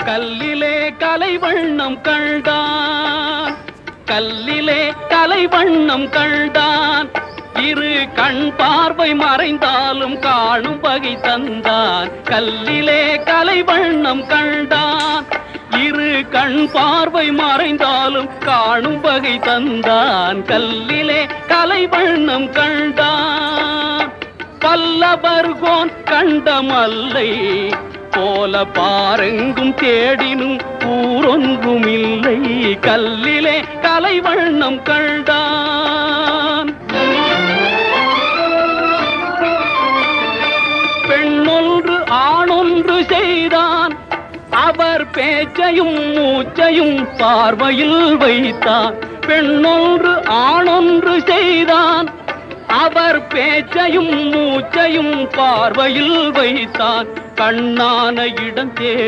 கல்லிலே கலைவண்ணம் கண்டான், கல்லிலே கலைவண்ணம் கண்டான். இரு கண் பார்வை மறைந்தாலும் காணும் வகை தந்தான். கல்லிலே கலைவண்ணம் கண்டான், இரு கண் பார்வை மறைந்தாலும் காணும் வகை தந்தான். கல்லிலே கலைவண்ணம் கண்டான். பல்லவர்கோன் கண்ட மல்லை போல பாரெங்கும் தேடினும் ஊரொன்றும் இல்லை. கல்லிலே கலைவண்ணம் கண்டான். பெண்ணொன்று ஆணொன்று செய்தான், அவர் பேச்சையும் மூச்சையும் பார்வையில் வைத்தான். பெண்ணொன்று ஆணொன்று செய்தான், அவர் பேச்சையும் மூச்சையும் பார்வையில் வைத்தான். கண்ணான இடம் தேடி